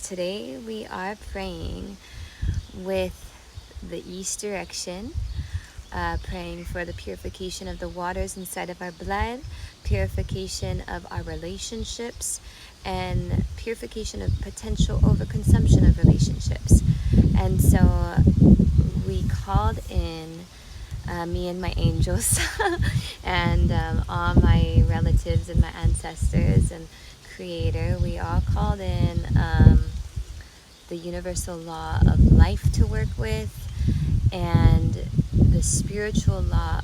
Today we are praying with the East direction, praying for the purification of the waters inside of our blood, purification of our relationships, and purification of potential overconsumption of relationships. And so we called in me and my angels and all my relatives and my ancestors and Creator. We all called in the universal law of life to work with, and the spiritual law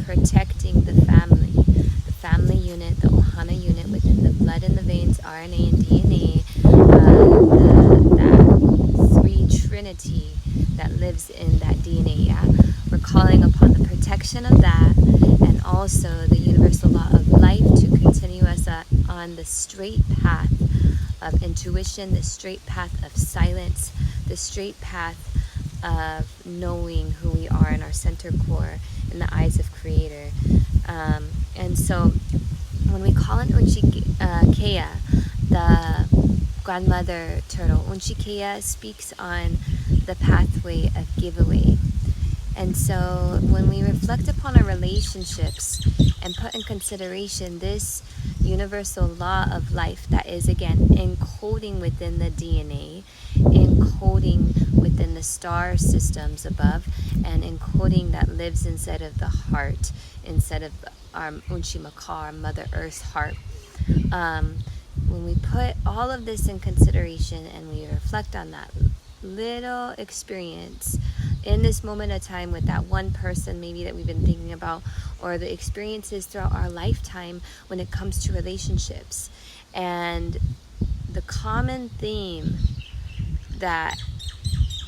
protecting the family unit, the Ohana unit within the blood and the veins, RNA and DNA, that three trinity that lives in that DNA. Yeah, we're calling upon the protection of that, and also the universal law of life to continue us on the straight path of intuition, the straight path of silence, the straight path of knowing who we are in our center core in the eyes of Creator. And so when we call in Unchikeya, the grandmother turtle, Unchikeya speaks on the pathway of giveaway. And so when we reflect upon our relationships and put in consideration this universal law of life that is, again, encoding within the DNA, encoding within the star systems above, and encoding that lives inside of the heart, inside of our Unchimakar, Mother Earth's heart. When we put all of this in consideration and we reflect on that little experience in this moment of time with that one person maybe that we've been thinking about, or the experiences throughout our lifetime when it comes to relationships, and the common theme that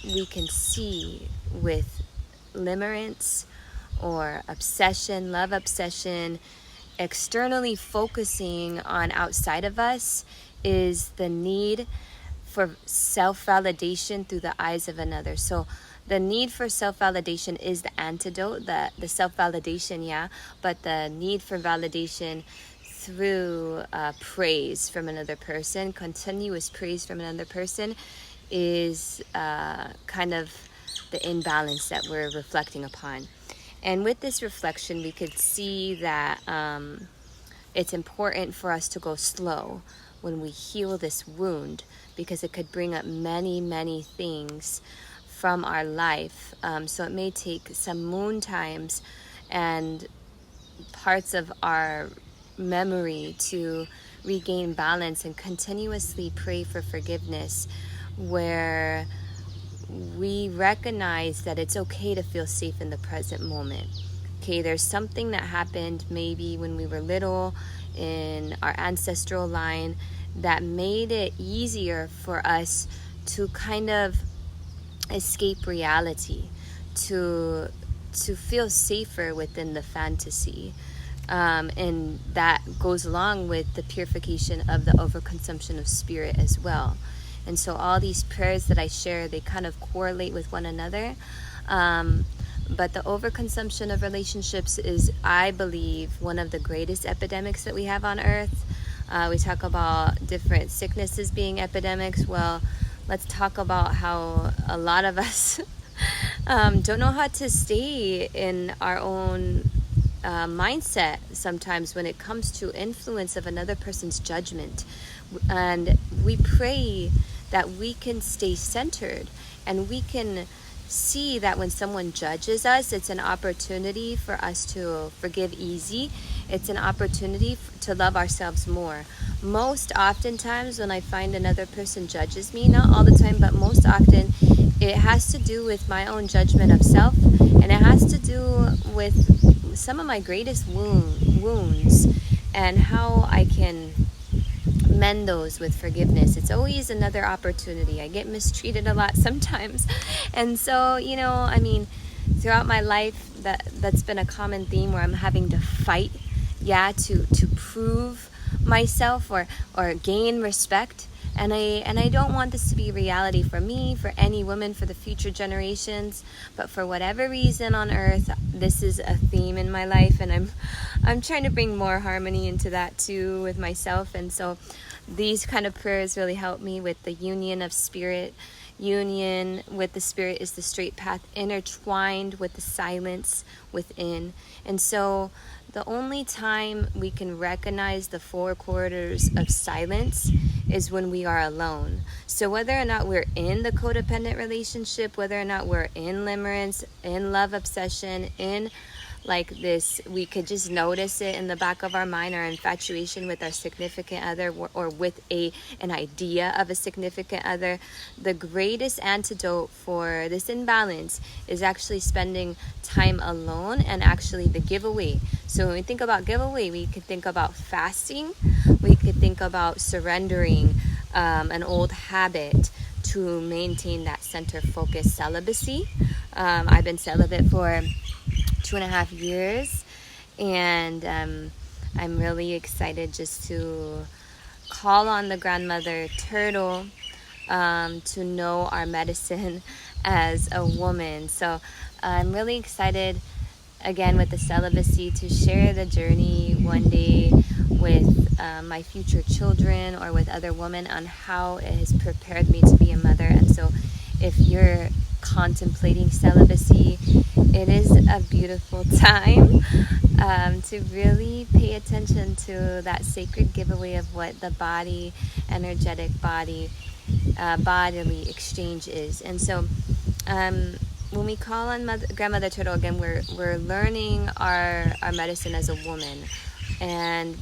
we can see with limerence or obsession, love obsession, externally focusing on outside of us, is the need for self-validation through the eyes of another. So the need for self-validation is the antidote, the self-validation, yeah, but the need for validation through praise from another person, continuous praise from another person, is kind of the imbalance that we're reflecting upon. And with this reflection, we could see that it's important for us to go slow when we heal this wound, because it could bring up many, many things from our life. So it may take some moon times and parts of our memory to regain balance and continuously pray for forgiveness, where we recognize that it's okay to feel safe in the present moment. Okay, there's something that happened maybe when we were little in our ancestral line that made it easier for us to kind of escape reality, to feel safer within the fantasy. And that goes along with the purification of the overconsumption of spirit as well. And so all these prayers that I share, they kind of correlate with one another. But the overconsumption of relationships is, I believe, one of the greatest epidemics that we have on earth. We talk about different sicknesses being epidemics. Well, let's talk about how a lot of us don't know how to stay in our own mindset sometimes when it comes to influence of another person's judgment. And we pray that we can stay centered, and we can see that when someone judges us, it's an opportunity for us to forgive easy. It's an opportunity to love ourselves more. Most oftentimes when I find another person judges me, not all the time, but most often, it has to do with my own judgment of self, and it has to do with some of my greatest wounds and how I can mend those with forgiveness. It's always another opportunity. I get mistreated a lot sometimes. And so, throughout my life, that's been a common theme where I'm having to fight, to prove myself or gain respect. And I don't want this to be reality for me, for any woman, for the future generations. But for whatever reason on earth, this is a theme in my life, and I'm trying to bring more harmony into that too with myself. And so these kind of prayers really help me with the union of spirit. Union with the spirit is the straight path, intertwined with the silence within. And so the only time we can recognize the 4 quarters of silence is when we are alone. So whether or not we're in the codependent relationship, whether or not we're in limerence, in love obsession, in like this, we could just notice it in the back of our mind, our infatuation with our significant other, or with an idea of a significant other. The greatest antidote for this imbalance is actually spending time alone, and actually the giveaway. So when we think about giveaway, we could think about fasting, we could think about surrendering an old habit to maintain that center focus celibacy. I've been celibate for 2.5 years, and I'm really excited just to call on the grandmother turtle to know our medicine as a woman. So I'm really excited again with the celibacy to share the journey one day with my future children or with other women on how it has prepared me to be a mother. And so if you're contemplating celibacy, it is a beautiful time to really pay attention to that sacred giveaway of what the body, energetic body, bodily exchange is. And so when we call on Grandmother Turtle, again, we're learning our medicine as a woman. And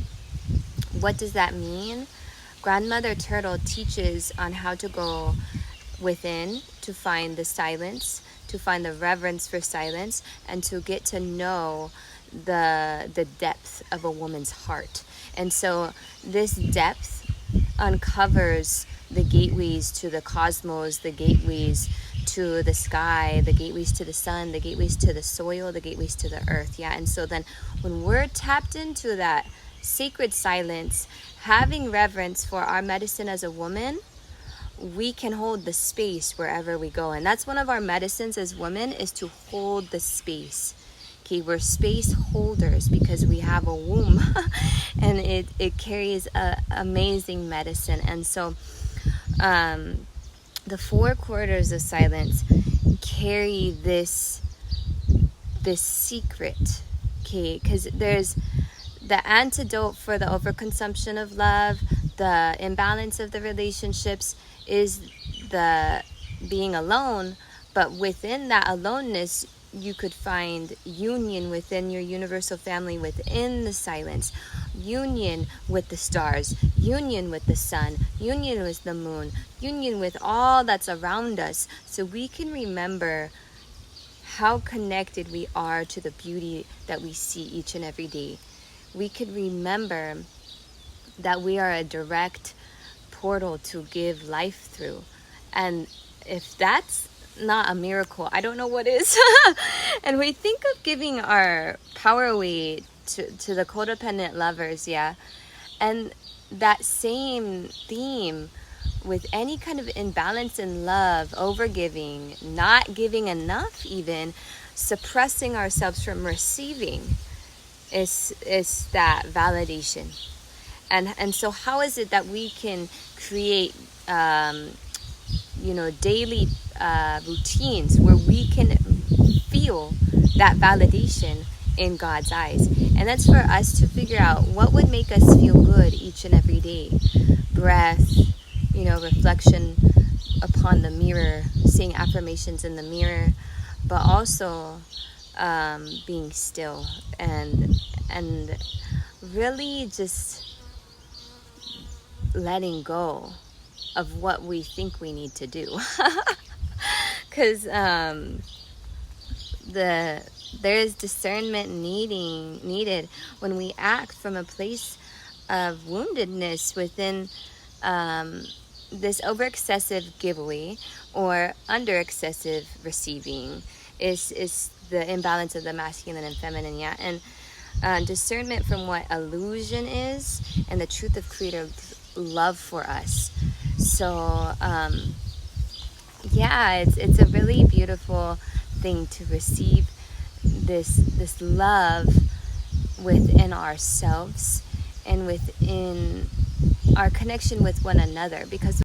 what does that mean? Grandmother Turtle teaches on how to go within to find the silence, to find the reverence for silence, and to get to know the depth of a woman's heart. And so this depth uncovers the gateways to the cosmos, the gateways to the sky, the gateways to the sun, the gateways to the soil, the gateways to the earth. Yeah. And so then when we're tapped into that sacred silence, having reverence for our medicine as a woman, we can hold the space wherever we go. And that's one of our medicines as women, is to hold the space. Okay, we're space holders because we have a womb and it carries amazing medicine. And so the 4 quarters of silence carry this secret, okay, because there's the antidote for the overconsumption of love, the imbalance of the relationships, is the being alone. But within that aloneness, you could find union within your universal family, within the silence, union with the stars, union with the sun, union with the moon, union with all that's around us, so we can remember how connected we are to the beauty that we see each and every day. We could remember that we are a direct portal to give life through. And if that's not a miracle, I don't know what is. And we think of giving our power away to the codependent lovers, yeah. And that same theme with any kind of imbalance in love, overgiving, not giving enough, even suppressing ourselves from receiving, is that validation. And so how is it that we can create daily routines where we can feel that validation in God's eyes? And that's for us to figure out what would make us feel good each and every day. Breath, reflection upon the mirror, seeing affirmations in the mirror, but also being still and really just letting go of what we think we need to do. Because there's discernment needed when we act from a place of woundedness within this over excessive giveaway or under excessive receiving is the imbalance of the masculine and feminine, yeah. And discernment from what illusion is and the truth of creator love for us. So it's a really beautiful thing to receive this love within ourselves and within our connection with one another, because